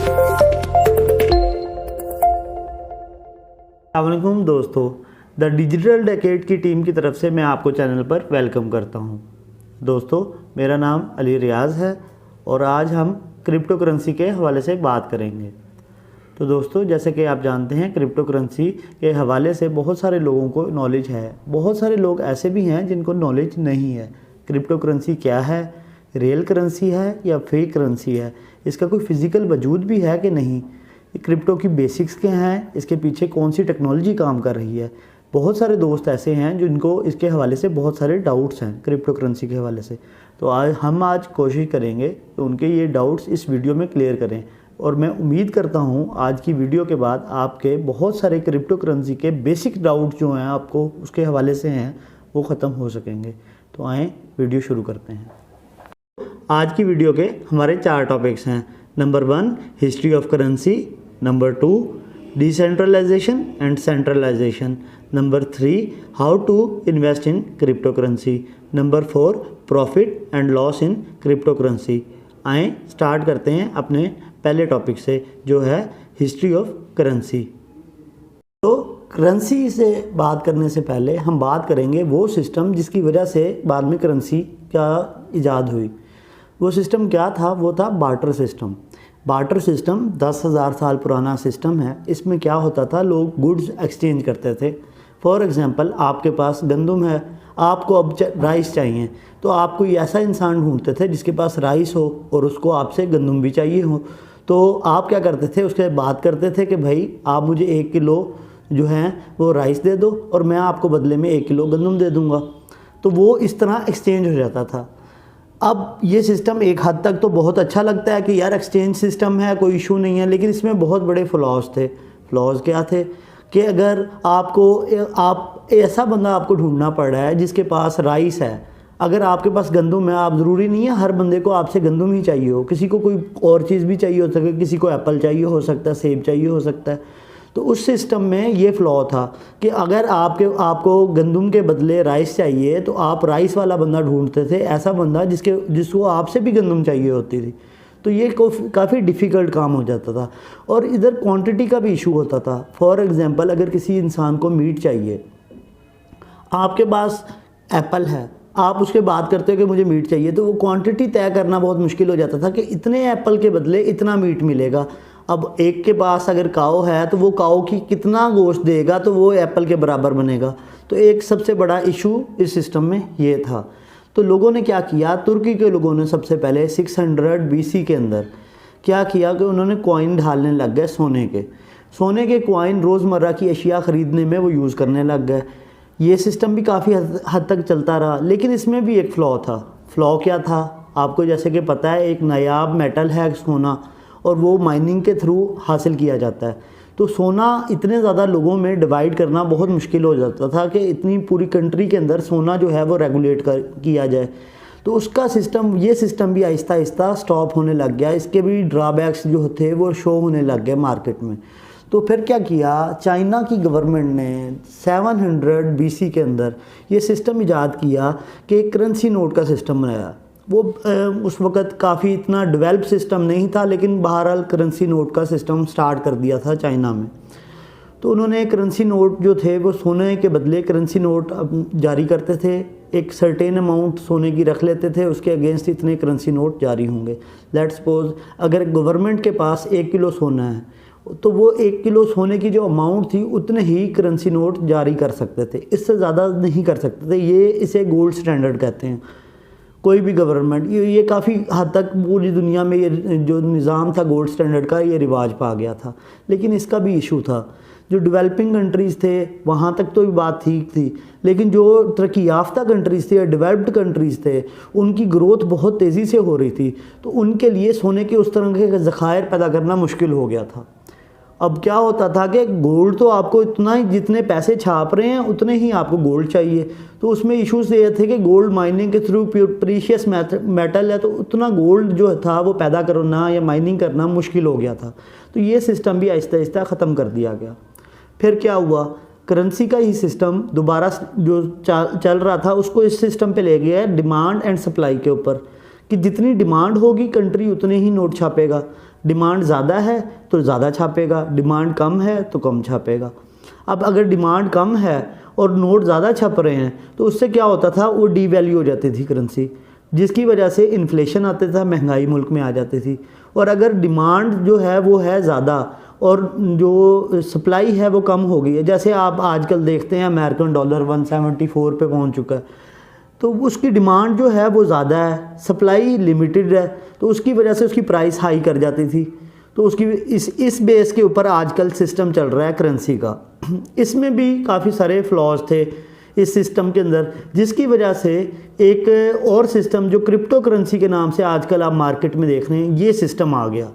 अस्सलामुअलैकुम दोस्तों, the digital decade की टीम की तरफ से मैं आपको चैनल पर वेलकम करता हूं। दोस्तों, मेरा नाम अली रियाज़ है और आज हम क्रिप्टो करेंसी के हवाले से बात करेंगे। तो दोस्तों, जैसे कि आप जानते हैं, क्रिप्टो करेंसी के हवाले से बहुत सारे लोगों को नॉलेज है। बहुत सारे लोग ऐसे भी हैं जिनको नॉलेज नहीं है। क्रिप्टो करेंसी क्या है, रियल करेंसी है या फेक करेंसी है, इसका कोई फ़िज़िकल वजूद भी है कि नहीं, क्रिप्टो की बेसिक्स क्या हैं, इसके पीछे कौन सी टेक्नोलॉजी काम कर रही है। बहुत सारे दोस्त ऐसे हैं जिनको इसके हवाले से बहुत सारे डाउट्स हैं क्रिप्टो करेंसी के हवाले से। तो आज कोशिश करेंगे कि उनके ये डाउट्स इस वीडियो में क्लियर करें और मैं उम्मीद करता हूँ आज की वीडियो के बाद आपके बहुत सारे क्रिप्टो करेंसी के बेसिक डाउट जो हैं आपको उसके हवाले से हैं वो ख़त्म हो सकेंगे। तो आएँ वीडियो शुरू करते हैं। आज की वीडियो के हमारे 4 टॉपिक्स हैं। Number 1 history of currency, number 2 decentralization and centralization, number 3 how to invest in crypto currency, number 4 profit and loss in crypto currency. आएँ स्टार्ट करते हैं अपने पहले टॉपिक से जो है हिस्ट्री ऑफ करेंसी। तो करेंसी से बात करने से पहले हम बात करेंगे वो सिस्टम जिसकी वजह से बाद में करेंसी का इजाद हुई। वो सिस्टम क्या था? वो था बार्टर सिस्टम। बार्टर सिस्टम 10,000 साल पुराना सिस्टम है। इसमें क्या होता था, लोग गुड्स एक्सचेंज करते थे। फॉर एग्ज़ाम्पल, आपके पास गंदम है, आपको अब राइस चाहिए, तो आप कोई ऐसा इंसान ढूंढते थे जिसके पास राइस हो और उसको आपसे गंदम भी चाहिए हो। तो आप क्या करते थे, उसके बात करते थे कि भाई आप मुझे 1 किलो जो है वो राइस दे दो और मैं आपको बदले में 1 किलो गंदम दे दूँगा। तो वो इस तरह एक्सचेंज हो जाता था। अब ये सिस्टम एक हद तक तो बहुत अच्छा लगता है कि यार एक्सचेंज सिस्टम है, कोई इशू नहीं है, लेकिन इसमें बहुत बड़े फ्लॉज थे। फ्लॉज क्या थे कि अगर आप ऐसा बंदा आपको ढूंढना पड़ रहा है जिसके पास राइस है, अगर आपके पास गंदम है, आप ज़रूरी नहीं है हर बंदे को आपसे गंदम ही चाहिए हो, किसी को कोई और चीज़ भी चाहिए हो सकता है, किसी को एप्पल चाहिए हो सकता है, सेब चाहिए हो सकता है। तो उस सिस्टम में ये फ्लॉ था कि अगर आपको गंदम के बदले राइस चाहिए तो आप राइस वाला बंदा ढूंढते थे, ऐसा बंदा जिसको आपसे भी गंदम चाहिए होती थी। तो ये काफ़ी डिफ़िकल्ट काम हो जाता था और इधर क्वांटिटी का भी इशू होता था। फॉर एग्ज़ाम्पल, अगर किसी इंसान को मीट चाहिए, आपके पास एप्पल है, आप उसके बात करते हो कि मुझे मीट चाहिए, तो वो क्वांटिटी तय करना बहुत मुश्किल हो जाता था कि इतने एप्पल के बदले इतना मीट मिलेगा। अब एक के पास अगर काऊ है तो वो काऊ की कितना गोश्त देगा तो वो एप्पल के बराबर बनेगा। तो एक सबसे बड़ा इशू इस सिस्टम में ये था। तो लोगों ने क्या किया, तुर्की के लोगों ने सबसे पहले 600 BC के अंदर क्या किया कि उन्होंने कॉइन ढालने लग गए सोने के कॉइन रोज़मर्रा की अशिया ख़रीदने में वो यूज़ करने लग गए। ये सिस्टम भी काफ़ी हद तक चलता रहा, लेकिन इसमें भी एक फ़्लॉ था। फ़्लॉ क्या था आपको जैसे कि पता है, एक नायाब मेटल है सोना और वो माइनिंग के थ्रू हासिल किया जाता है। तो सोना इतने ज़्यादा लोगों में डिवाइड करना बहुत मुश्किल हो जाता था कि इतनी पूरी कंट्री के अंदर सोना जो है वो रेगुलेट किया जाए। तो उसका ये सिस्टम भी आहिस्ता आहिस्ता स्टॉप होने लग गया। इसके भी ड्रॉबैक्स जो थे वो शो होने लग गए मार्केट में। तो फिर क्या किया, चाइना की गवर्नमेंट ने 700 BC के अंदर ये सिस्टम ईजाद किया कि एक करेंसी नोट का सिस्टम बनाया। वो उस वक़्त काफ़ी इतना डेवलप सिस्टम नहीं था, लेकिन बहरहाल करेंसी नोट का सिस्टम स्टार्ट कर दिया था चाइना में। तो उन्होंने करेंसी नोट जो थे वो सोने के बदले करेंसी नोट जारी करते थे। एक सर्टेन अमाउंट सोने की रख लेते थे, उसके अगेंस्ट इतने करेंसी नोट जारी होंगे। लेट्स सपोज अगर गवर्नमेंट के पास 1 किलो सोना है तो वो 1 किलो सोने की जो अमाउंट थी उतने ही करेंसी नोट जारी कर सकते थे, इससे ज़्यादा नहीं कर सकते थे। इसे गोल्ड स्टैंडर्ड कहते हैं। कोई भी गवर्नमेंट ये काफ़ी हद तक पूरी दुनिया में ये जो निज़ाम था गोल्ड स्टैंडर्ड का ये रिवाज पा गया था। लेकिन इसका भी इशू था, जो डेवलपिंग कंट्रीज़ थे वहाँ तक तो ये बात ठीक थी, लेकिन जो तरक्की याफ्ता कंट्रीज़ थी या डेवलप्ड कंट्रीज़ थे उनकी ग्रोथ बहुत तेज़ी से हो रही थी, तो उनके लिए सोने के उस तरह के ज़खायर पैदा करना मुश्किल हो गया था। अब क्या होता था कि गोल्ड तो आपको इतना ही, जितने पैसे छाप रहे हैं उतने ही आपको गोल्ड चाहिए। तो उसमें इश्यूज ये थे कि गोल्ड माइनिंग के थ्रू प्रीशियस मेटल है, तो उतना गोल्ड जो था वो पैदा करना या माइनिंग करना मुश्किल हो गया था। तो ये सिस्टम भी आहिस्ता आहिस्ता ख़त्म कर दिया गया। फिर क्या हुआ, करेंसी का ही सिस्टम दोबारा जो चल रहा था उसको इस सिस्टम पे ले गया है डिमांड एंड सप्लाई के ऊपर, कि जितनी डिमांड होगी कंट्री उतने ही नोट छापेगा। डिमांड ज़्यादा है तो ज़्यादा छापेगा, डिमांड कम है तो कम छापेगा। अब अगर डिमांड कम है और नोट ज़्यादा छप रहे हैं तो उससे क्या होता था, वो डीवैल्यू हो जाती थी करेंसी, जिसकी वजह से इन्फ्लेशन आता था, महंगाई मुल्क में आ जाती थी। और अगर डिमांड जो है वो है ज़्यादा और जो सप्लाई है वो कम हो गई है, जैसे आप आजकल देखते हैं अमेरिकन डॉलर 174 पे पहुंच चुका है, तो उसकी डिमांड जो है वो ज़्यादा है, सप्लाई लिमिटेड है, तो उसकी वजह से उसकी प्राइस हाई कर जाती थी। तो उसकी इस बेस के ऊपर आजकल सिस्टम चल रहा है करेंसी का। इसमें भी काफ़ी सारे फ्लॉज थे इस सिस्टम के अंदर, जिसकी वजह से एक और सिस्टम जो क्रिप्टो करेंसी के नाम से आजकल आप मार्केट में देख रहे हैं, ये सिस्टम आ गया।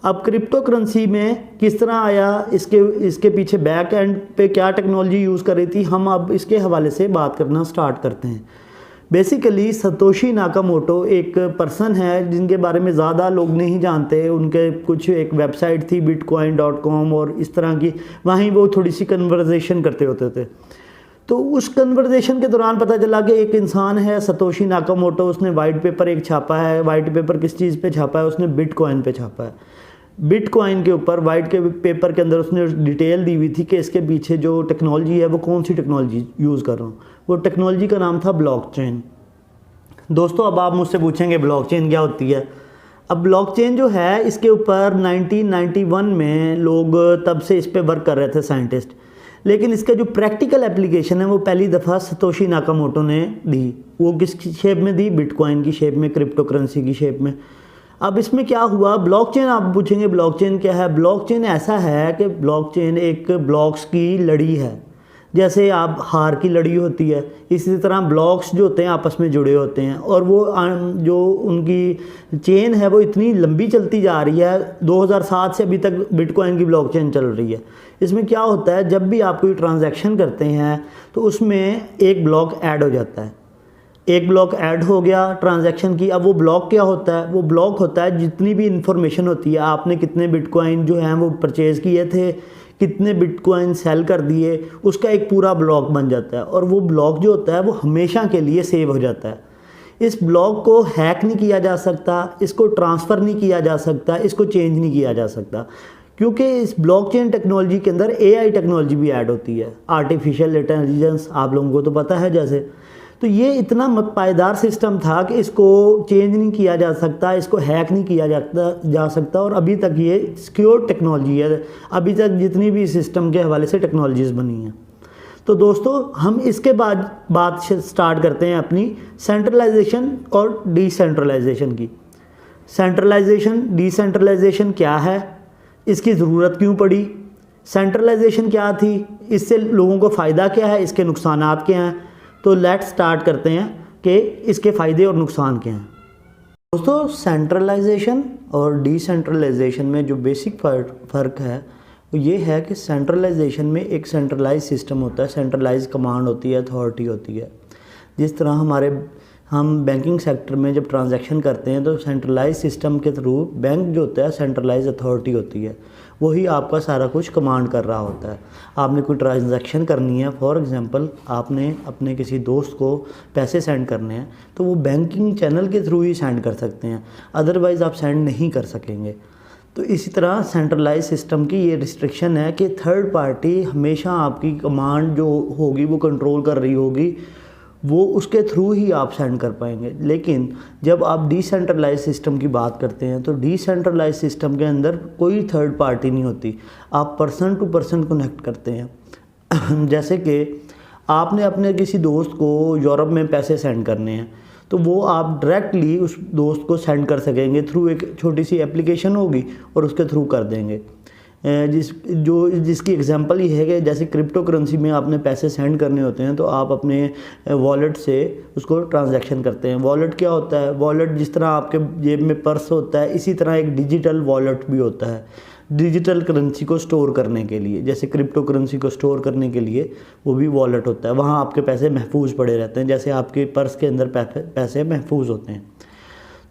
अब क्रिप्टो करेंसी में किस तरह आया, इसके पीछे बैक एंड पे क्या टेक्नोलॉजी यूज़ कर रही थी, हम अब इसके हवाले से बात करना स्टार्ट करते हैं। बेसिकली सतोशी नाकामोटो एक पर्सन है जिनके बारे में ज़्यादा लोग नहीं जानते। उनके कुछ एक वेबसाइट थी bitcoin.com और इस तरह की, वहीं वो थोड़ी सी कन्वर्सेशन करते होते थे। तो उस कन्वर्सेशन के दौरान पता चला कि एक इंसान है सतोशी नाकामोटो, उसने वाइट पेपर एक छापा है। वाइट पेपर किस चीज़ पे छापा है? उसने बिटकॉइन पे छापा है। बिटकॉइन के ऊपर वाइट के पेपर के अंदर उसने डिटेल दी हुई थी कि इसके पीछे जो टेक्नोलॉजी है वो कौन सी टेक्नोलॉजी यूज़ कर रहा हूँ। वो टेक्नोलॉजी का नाम था ब्लॉकचेन। दोस्तों, अब आप मुझसे पूछेंगे ब्लॉकचेन क्या होती है। अब ब्लॉकचेन जो है, इसके ऊपर 1991 में लोग तब से इस पर वर्क कर रहे थे साइंटिस्ट, लेकिन इसका जो प्रैक्टिकल एप्लीकेशन है वो पहली दफ़ा सतोशी नाकामोटो ने दी। वो किस शेप में दी? बिटकॉइन की शेप में, क्रिप्टो करेंसी की शेप में। अब इसमें क्या हुआ, ब्लॉकचेन, आप पूछेंगे ब्लॉकचेन क्या है। ब्लॉकचेन ऐसा है कि ब्लॉकचेन एक ब्लॉक्स की लड़ी है, जैसे आप हार की लड़ी होती है, इसी तरह ब्लॉक्स जो होते हैं आपस में जुड़े होते हैं, और वो जो उनकी चेन है वो इतनी लंबी चलती जा रही है। 2007 से अभी तक बिटकॉइन की ब्लॉकचेन चल रही है। इसमें क्या होता है, जब भी आप कोई ट्रांजैक्शन करते हैं तो उसमें एक ब्लॉक ऐड हो जाता है। एक ब्लॉक ऐड हो गया ट्रांजैक्शन की। अब वो ब्लॉक क्या होता है? वो ब्लॉक होता है जितनी भी इंफॉर्मेशन होती है, आपने कितने बिटकॉइन जो हैं वो परचेज़ किए थे, कितने बिटकॉइन सेल कर दिए, उसका एक पूरा ब्लॉक बन जाता है। और वो ब्लॉक जो होता है वो हमेशा के लिए सेव हो जाता है। इस ब्लॉक को हैक नहीं किया जा सकता, इसको ट्रांसफ़र नहीं किया जा सकता, इसको चेंज नहीं किया जा सकता, क्योंकि इस ब्लॉकचेन टेक्नोलॉजी के अंदर AI टेक्नोलॉजी भी ऐड होती है, आर्टिफिशियल इंटेलिजेंस, आप लोगों को तो पता है जैसे। तो ये इतना पायदार सिस्टम था कि इसको चेंज नहीं किया जा सकता, इसको हैक नहीं किया जा सकता, और अभी तक ये सिक्योर टेक्नोलॉजी है। अभी तक जितनी भी सिस्टम के हवाले से टेक्नोलॉजीज़ बनी हैं। तो दोस्तों, हम इसके बाद बात स्टार्ट करते हैं अपनी सेंट्रलाइजेशन और डिसेंट्रलाइजेशन की। सेंट्रलाइजेशन, डिसेंट्रलाइजेशन क्या है, इसकी ज़रूरत क्यों पड़ी, सेंट्रलाइजेशन क्या थी, इससे लोगों को फ़ायदा क्या है, इसके नुकसानात क्या हैं। तो लेट्स स्टार्ट करते हैं कि इसके फ़ायदे और नुकसान क्या हैं। दोस्तों, सेंट्रलाइजेशन और डिसेंट्रलाइजेशन में जो बेसिक फ़र्क है वो ये है कि सेंट्रलाइजेशन में एक सेंट्रलाइज सिस्टम होता है, सेंट्रलाइज कमांड होती है, अथॉरिटी होती है। जिस तरह हम बैंकिंग सेक्टर में जब ट्रांजैक्शन करते हैं तो सेंट्रलाइज सिस्टम के थ्रू बैंक जो होता है सेंट्रलाइज अथॉरिटी होती है, वही आपका सारा कुछ कमांड कर रहा होता है। आपने कोई ट्रांजैक्शन करनी है, फॉर एग्जांपल आपने अपने किसी दोस्त को पैसे सेंड करने हैं, तो वो बैंकिंग चैनल के थ्रू ही सेंड कर सकते हैं, अदरवाइज़ आप सेंड नहीं कर सकेंगे। तो इसी तरह सेंट्रलाइज सिस्टम की ये रिस्ट्रिक्शन है कि थर्ड पार्टी हमेशा आपकी कमांड जो होगी वो कंट्रोल कर रही होगी, वो उसके थ्रू ही आप सेंड कर पाएंगे। लेकिन जब आप डिसेंट्रलाइज सिस्टम की बात करते हैं तो डिसेंट्रलाइज सिस्टम के अंदर कोई थर्ड पार्टी नहीं होती, आप पर्सन टू पर्सन कनेक्ट करते हैं। जैसे कि आपने अपने किसी दोस्त को यूरोप में पैसे सेंड करने हैं, तो वो आप डायरेक्टली उस दोस्त को सेंड कर सकेंगे थ्रू एक छोटी सी एप्लीकेशन होगी और उसके थ्रू कर देंगे। जिसकी एग्जांपल ये है कि जैसे क्रिप्टो करेंसी में आपने पैसे सेंड करने होते हैं तो आप अपने वॉलेट से उसको ट्रांजैक्शन करते हैं। वॉलेट क्या होता है? वॉलेट जिस तरह आपके जेब में पर्स होता है, इसी तरह एक डिजिटल वॉलेट भी होता है डिजिटल करेंसी को स्टोर करने के लिए। जैसे क्रिप्टो करेंसी को स्टोर करने के लिए वो भी वॉलेट होता है, वहाँ आपके पैसे महफूज पड़े रहते हैं, जैसे आपके पर्स के अंदर पैसे महफूज होते हैं।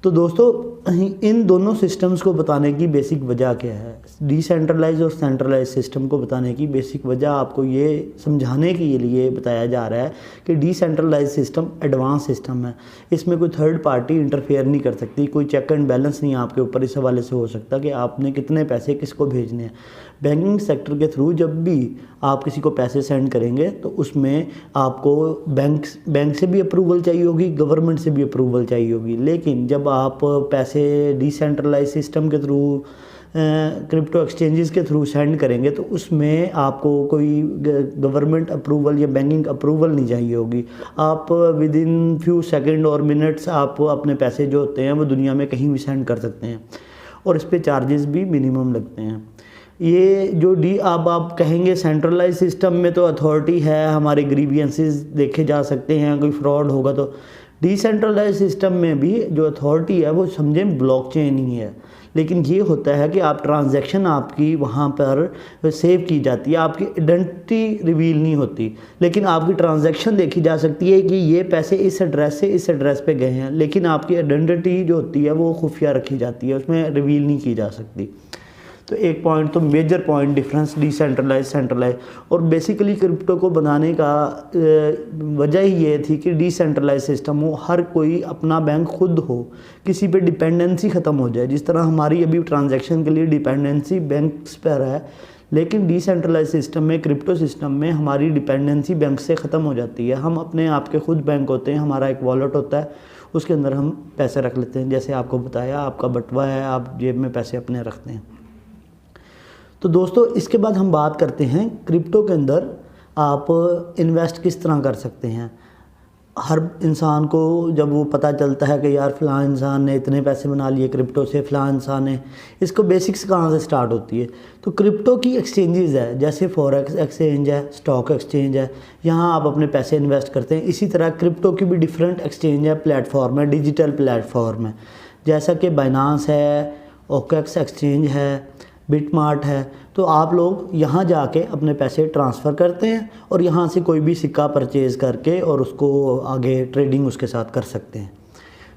तो दोस्तों इन दोनों सिस्टम्स को बताने की बेसिक वजह क्या है, डिसेंट्रलाइज और सेंट्रलाइज सिस्टम को बताने की बेसिक वजह आपको ये समझाने के लिए बताया जा रहा है कि डिसेंट्रलाइज सिस्टम एडवांस सिस्टम है। इसमें कोई थर्ड पार्टी इंटरफेयर नहीं कर सकती, कोई चेक एंड बैलेंस नहीं आपके ऊपर इस हवाले से हो सकता कि आपने कितने पैसे किसको भेजने हैं। बैंकिंग सेक्टर के थ्रू जब भी आप किसी को पैसे सेंड करेंगे तो उसमें आपको बैंक से भी अप्रूवल चाहिए होगी, गवर्नमेंट से भी अप्रूवल चाहिए होगी। लेकिन जब आप पैसे डिसेंट्रलाइज सिस्टम के थ्रू क्रिप्टो एक्सचेंजेस के थ्रू सेंड करेंगे तो उसमें आपको कोई गवर्नमेंट अप्रूवल या बैंकिंग अप्रूवल नहीं चाहिए होगी। आप विद इन फ्यू सेकंड और मिनट्स आप अपने पैसे जो होते हैं वो दुनिया में कहीं भी सेंड कर सकते हैं और इस पर चार्जेस भी मिनिमम लगते हैं। ये जो अब आप कहेंगे सेंट्रलाइज सिस्टम में तो अथॉरिटी है, हमारे ग्रीवियंसेस देखे जा सकते हैं, कोई फ्रॉड होगा तो। डिसेंट्रलाइज सिस्टम में भी जो अथॉरिटी है वो समझें ब्लॉकचेन ही है, लेकिन ये होता है कि आप ट्रांजैक्शन आपकी वहाँ पर सेव की जाती है, आपकी आइडेंटिटी रिवील नहीं होती, लेकिन आपकी ट्रांजैक्शन देखी जा सकती है कि ये पैसे इस एड्रेस से इस एड्रेस पे गए हैं, लेकिन आपकी आइडेंटिटी जो होती है वो खुफिया रखी जाती है, उसमें रिवील नहीं की जा सकती। तो एक पॉइंट तो major point difference decentralize centralize. और बेसिकली क्रिप्टो को बनाने का वजह ही ये थी कि डिसेंट्रलाइज सिस्टम हो, हर कोई अपना बैंक खुद हो, किसी पे डिपेंडेंसी ख़त्म हो जाए। जिस तरह हमारी अभी ट्रांजैक्शन के लिए डिपेंडेंसी बैंक्स पर है, लेकिन डिसेंट्रलाइज सिस्टम में, क्रिप्टो सिस्टम में हमारी डिपेंडेंसी बैंक से ख़त्म हो जाती है। हम अपने आप के खुद बैंक होते हैं, हमारा एक वॉलेट होता है, उसके अंदर हम पैसे रख लेते हैं। जैसे आपको बताया, आपका बटुआ है, आप जेब में पैसे अपने रखते हैं। तो दोस्तों इसके बाद हम बात करते हैं क्रिप्टो के अंदर आप इन्वेस्ट किस तरह कर सकते हैं। हर इंसान को जब वो पता चलता है कि यार फ़लाँ इंसान ने इतने पैसे बना लिए क्रिप्टो से, फ़लाँ इंसान ने, इसको बेसिक्स कहाँ से स्टार्ट होती है। तो क्रिप्टो की एक्सचेंजेस है, जैसे फॉरेक्स एक्सचेंज है, स्टॉक एक्सचेंज है, यहाँ आप अपने पैसे इन्वेस्ट करते हैं। इसी तरह क्रिप्टो की भी डिफरेंट एक्सचेंज है, प्लेटफॉर्म है, डिजिटल प्लेटफॉर्म है, जैसा कि बाइनांस है, ओकेक्स एक्सचेंज है, बिटमार्ट है। तो आप लोग यहाँ जाके अपने पैसे ट्रांसफ़र करते हैं और यहाँ से कोई भी सिक्का परचेज़ करके और उसको आगे ट्रेडिंग उसके साथ कर सकते हैं।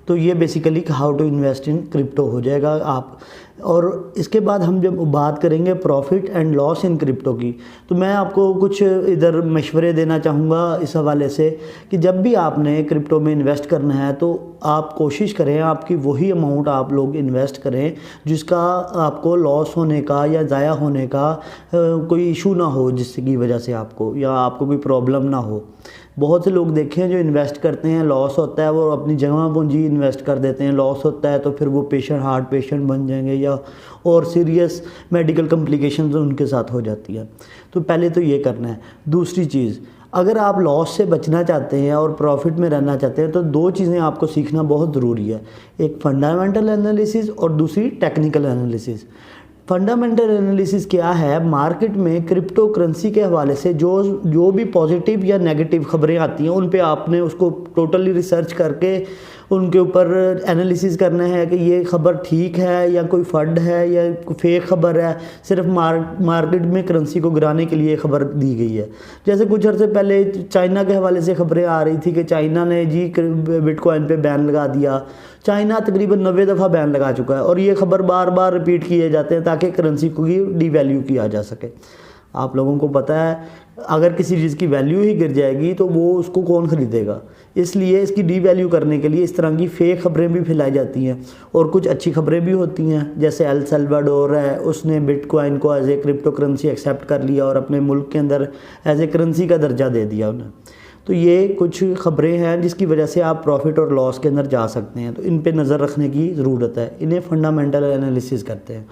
तो ये basically how to invest in crypto हो जाएगा आप। और इसके बाद हम जब बात करेंगे profit and loss in crypto की, तो मैं आपको कुछ इधर मशवरे देना चाहूँगा इस हवाले से कि जब भी आपने क्रिप्टो में इन्वेस्ट करना है तो आप कोशिश करें आपकी वही अमाउंट आप लोग इन्वेस्ट करें जिसका आपको लॉस होने का या ज़ाया होने का कोई इशू ना हो, जिसकी वजह से आपको या आपको कोई प्रॉब्लम ना हो। बहुत से लोग देखे हैं जो इन्वेस्ट करते हैं, लॉस होता है, वो अपनी जमा पूंजी इन्वेस्ट कर देते हैं, लॉस होता है तो फिर वो हार्ट पेशेंट बन जाएंगे या और सीरियस मेडिकल कॉम्प्लिकेशंस उनके साथ हो जाती है। तो पहले तो ये करना है। दूसरी चीज़, अगर आप लॉस से बचना चाहते हैं और प्रॉफिट में रहना चाहते हैं तो दो चीज़ें आपको सीखना बहुत ज़रूरी है, एक फंडामेंटल एनालिसिस और दूसरी टेक्निकल एनालिसिस। फंडामेंटल एनालिसिस क्या है, मार्केट में क्रिप्टो करेंसी के हवाले से जो भी पॉजिटिव या नेगेटिव खबरें आती हैं उन पे आपने उसको टोटली रिसर्च करके उनके ऊपर एनालिसिस करना है कि ये खबर ठीक है या कोई फंड है या फेक खबर है, सिर्फ मार्केट में करेंसी को गिराने के लिए खबर दी गई है। जैसे कुछ अर्से पहले चाइना के हवाले से खबरें आ रही थी कि चाइना ने जी बिटकॉइन पे बैन लगा दिया। चाइना तकरीबन 90 दफ़ा बैन लगा चुका है और ये खबर बार बार रिपीट किए जाते हैं ताकि करेंसी को डीवैल्यू किया जा सके। आप लोगों को पता है अगर किसी चीज़ की वैल्यू ही गिर जाएगी तो वो उसको कौन ख़रीदेगा, इसलिए इसकी डीवैल्यू करने के लिए इस तरह की फ़ेक खबरें भी फैलाई जाती हैं और कुछ अच्छी खबरें भी होती हैं। जैसे एल सल्वाडोर है, उसने बिटकॉइन को as a crypto currency accept कर लिया और अपने मुल्क के अंदर एज ए करेंसी का दर्जा दे दिया उन्हें। तो ये कुछ खबरें हैं जिसकी वजह से आप प्रॉफिट और लॉस के अंदर जा सकते हैं, तो इन पे नज़र रखने की ज़रूरत है। इन्हें फंडामेंटल एनालिसिस करते हैं।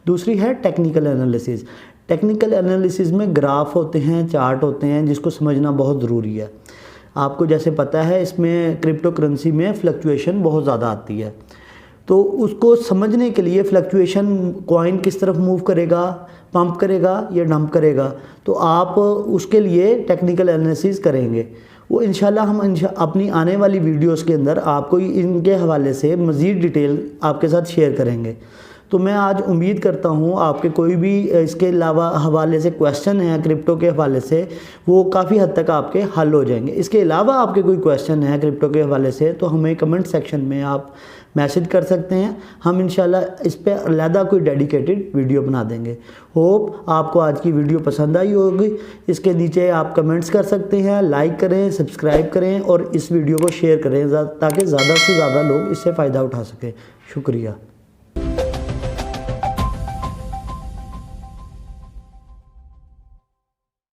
दूसरी है टेक्निकल एनालिसिस। टेक्निकल एनालिसिस में ग्राफ होते हैं, चार्ट होते हैं, जिसको समझना बहुत ज़रूरी है। आपको जैसे पता है इसमें क्रिप्टो करेंसी में फ्लक्चुएशन बहुत ज़्यादा आती है, तो उसको समझने के लिए फ्लक्चुएशन कॉइन किस तरफ मूव करेगा, पंप करेगा या डंप करेगा, तो आप उसके लिए टेक्निकल एनालिसिस करेंगे। वो इंशाल्लाह हम अपनी आने वाली वीडियोस के अंदर आपको इनके हवाले से मज़ीद डिटेल आपके साथ शेयर करेंगे। तो मैं आज उम्मीद करता हूँ आपके कोई भी इसके अलावा हवाले से क्वेश्चन है क्रिप्टो के हवाले से, वो काफ़ी हद तक आपके हल हो जाएंगे। इसके अलावा आपके कोई क्वेश्चन है क्रिप्टो के हवाले से तो हमें कमेंट सेक्शन में आप मैसेज कर सकते हैं, हम इंशाल्लाह इस पर अलहदा कोई डेडिकेटेड वीडियो बना देंगे। होप आपको आज की वीडियो पसंद आई होगी। इसके नीचे आप कमेंट्स कर सकते हैं, लाइक करें, सब्सक्राइब करें और इस वीडियो को शेयर करें ताकि ज़्यादा से ज़्यादा लोग इससे फ़ायदा उठा सकें। शुक्रिया।